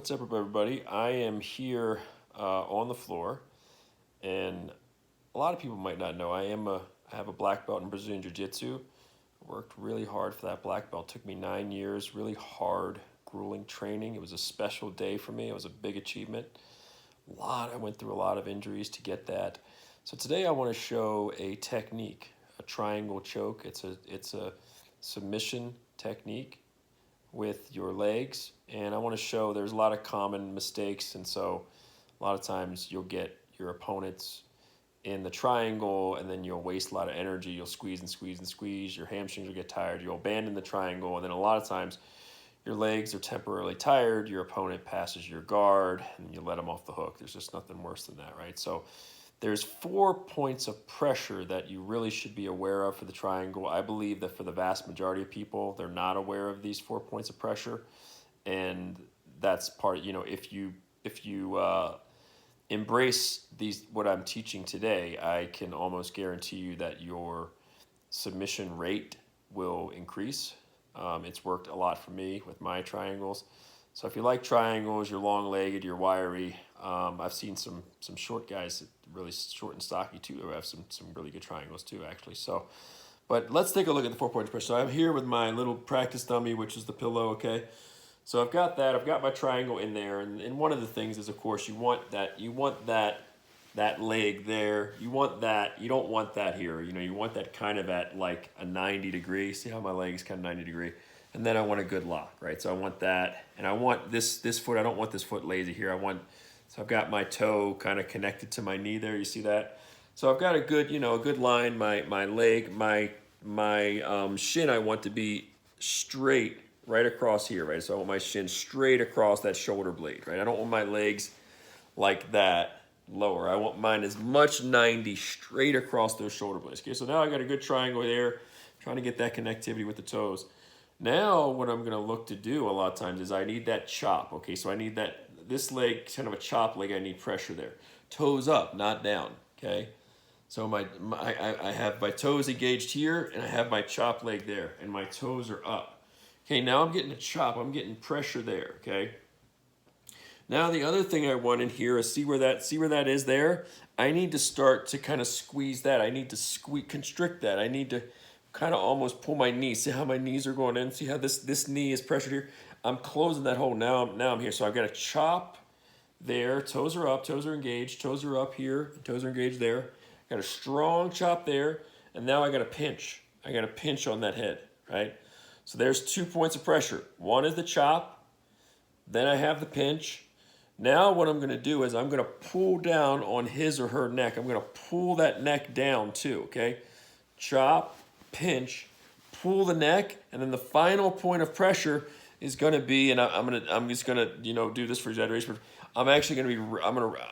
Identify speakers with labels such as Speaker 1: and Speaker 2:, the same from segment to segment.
Speaker 1: What's up, everybody? I am here on the floor, and a lot of people might not know I have a black belt in Brazilian Jiu Jitsu. Worked really hard for that black belt. Took me 9 years, really hard, grueling training. It was a special day for me. It was a big achievement. I went through a lot of injuries to get that. So today I want to show a technique, a triangle choke. It's a submission technique with your legs, and I want to show there's a lot of common mistakes, and so a lot of times you'll get your opponents in the triangle and then you'll waste a lot of energy. You'll squeeze and squeeze and squeeze, your hamstrings will get tired, you'll abandon the triangle, and then a lot of times your legs are temporarily tired, your opponent passes your guard and you let them off the hook. There's just nothing worse than that, right? So there's 4 points of pressure that you really should be aware of for the triangle. I believe that for the vast majority of people, they're not aware of these 4 points of pressure. And that's part, if you embrace what I'm teaching today, I can almost guarantee you that your submission rate will increase. It's worked a lot for me with my triangles. So if you like triangles, you're long-legged, you're wiry. I've seen some short guys, really short and stocky too, who have some really good triangles too, actually. So, but let's take a look at the 4 points of pressure. So I'm here with my little practice dummy, which is the pillow, okay? So I've got that. I've got my triangle in there, and one of the things is, of course, you want that leg there. You want that. You don't want that here. You want that kind of at like a 90 degree. See how my leg is kind of 90 degree. And then I want a good lock, right? So I want that, and I want this foot. I don't want this foot lazy here. So I've got my toe kind of connected to my knee there. You see that? So I've got a good, a good line. My leg, my shin, I want to be straight right across here, right? So I want my shin straight across that shoulder blade, right? I don't want my legs like that lower. I want mine as much 90 straight across those shoulder blades. Okay, so now I got a good triangle there, trying to get that connectivity with the toes. Now what I'm gonna look to do a lot of times is I need that chop, okay? So I need this leg, kind of a chop leg, I need pressure there. Toes up, not down, okay? So I have my toes engaged here, and I have my chop leg there, and my toes are up. Okay, now I'm getting a chop, I'm getting pressure there, okay? Now the other thing I want in here is see where that is there? I need to start to kind of squeeze that. I need to constrict that. I need to kind of almost pull my knees. See how my knees are going in? See how this knee is pressured here? I'm closing that hole. Now I'm here. So I've got a chop there. Toes are up. Toes are engaged. Toes are up here. Toes are engaged there. Got a strong chop there. And now I got a pinch. I got a pinch on that head, right? So there's 2 points of pressure. One is the chop. Then I have the pinch. Now what I'm going to do is I'm going to pull down on his or her neck. I'm going to pull that neck down too, okay? Chop, pinch, pull the neck, and then the final point of pressure is going to be, and I'm just going to do this for exaggeration, but I'm actually going to be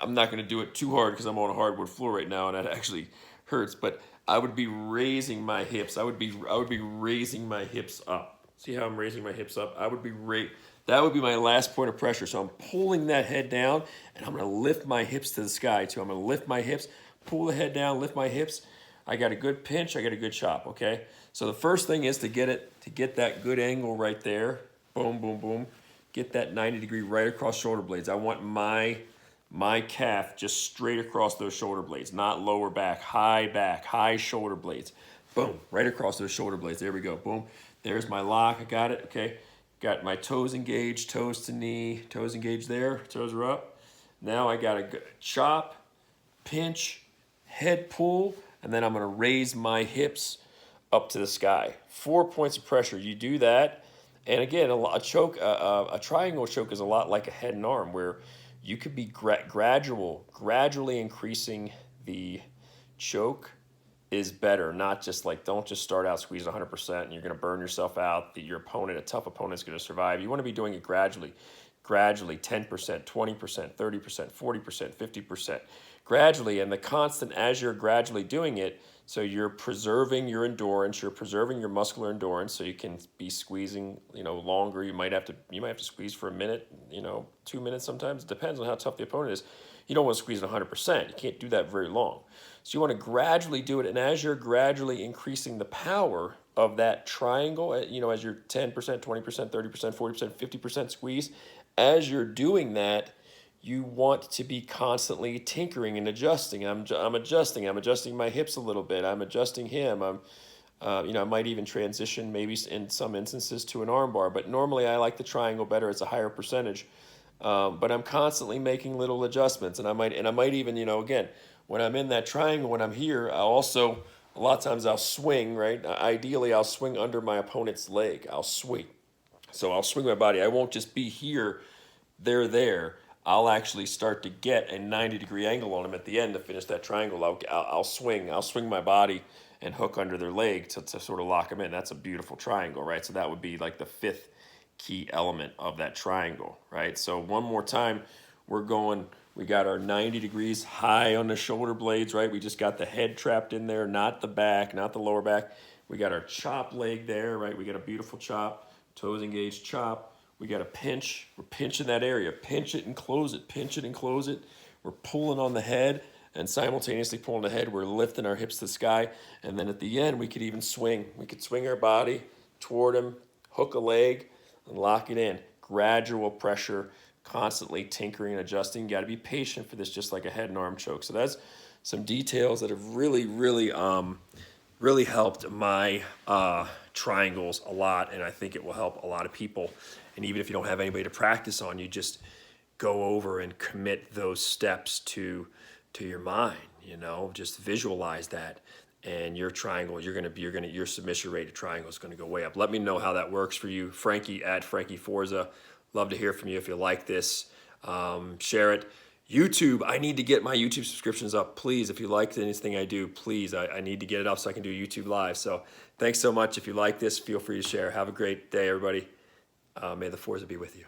Speaker 1: I'm not going to do it too hard because I'm on a hardwood floor right now and that actually hurts, but I would be raising my hips. I would be raising my hips up. See how I'm raising my hips up? That would be my last point of pressure. So I'm pulling that head down, and I'm going to lift my hips to the sky too. I'm going to lift my hips, pull the head down, lift my hips. I got a good pinch, I got a good chop, okay? So the first thing is to get that good angle right there. Boom, boom, boom. Get that 90 degree right across shoulder blades. I want my calf just straight across those shoulder blades, not lower back, high shoulder blades. Boom, right across those shoulder blades. There we go, boom. There's my lock, I got it, okay? Got my toes engaged, toes to knee, toes engaged there, toes are up. Now I got a good chop, pinch, head pull, and then I'm gonna raise my hips up to the sky. 4 points of pressure, you do that. And again, a triangle choke is a lot like a head and arm where you could be gradually increasing the choke is better, not just like, don't just start out squeezing 100% and you're going to burn yourself out. Your opponent, a tough opponent, is going to survive. You want to be doing it gradually, 10%, 20%, 30%, 40%, 50%, gradually, and the constant as you're gradually doing it, so you're preserving your endurance, you're preserving your muscular endurance, so you can be squeezing, longer. You might have to squeeze for a minute, 2 minutes sometimes. It depends on how tough the opponent is. You don't want to squeeze it 100%. You can't do that very long. So you want to gradually do it, and as you're gradually increasing the power of that triangle, as you're 10%, 20%, 30%, 40%, 50% squeeze, as you're doing that, you want to be constantly tinkering and adjusting. I'm adjusting. I'm adjusting my hips a little bit. I'm adjusting him. I might even transition maybe in some instances to an armbar, but normally I like the triangle better. It's a higher percentage. But I'm constantly making little adjustments, and I might even, again, when I'm in that triangle, when I'm here, I'll also, a lot of times I'll swing, right? Ideally, I'll swing under my opponent's leg. I'll swing. So I'll swing my body. I won't just be here, there. I'll actually start to get a 90-degree angle on them at the end to finish that triangle. I'll swing. I'll swing my body and hook under their leg to sort of lock them in. That's a beautiful triangle, right? So that would be like the fifth key element of that triangle, right? So one more time, we got our 90 degrees high on the shoulder blades, right? We just got the head trapped in there, not the back, not the lower back. We got our chop leg there, right? We got a beautiful chop, toes engaged chop. We got a pinch. We're pinching that area. Pinch it and close it. Pinch it and close it. We're pulling on the head and simultaneously pulling the head. We're lifting our hips to the sky. And then at the end, we could even swing. We could swing our body toward him, hook a leg, and lock it in. Gradual pressure, constantly tinkering and adjusting. You got to be patient for this, just like a head and arm choke. So that's some details that have really helped my triangles a lot, and I think it will help a lot of people. And even if you don't have anybody to practice on, you just go over and commit those steps to your mind. Just visualize that, and your triangle, your submission rate to triangle is going to go way up. Let me know how that works for you. Frankie at Frankie Forza. Love to hear from you if you like this. Share it. YouTube, I need to get my YouTube subscriptions up. Please, if you like anything I do, please, I need to get it up so I can do YouTube Live. So thanks so much. If you like this, feel free to share. Have a great day, everybody. May the Forza be with you.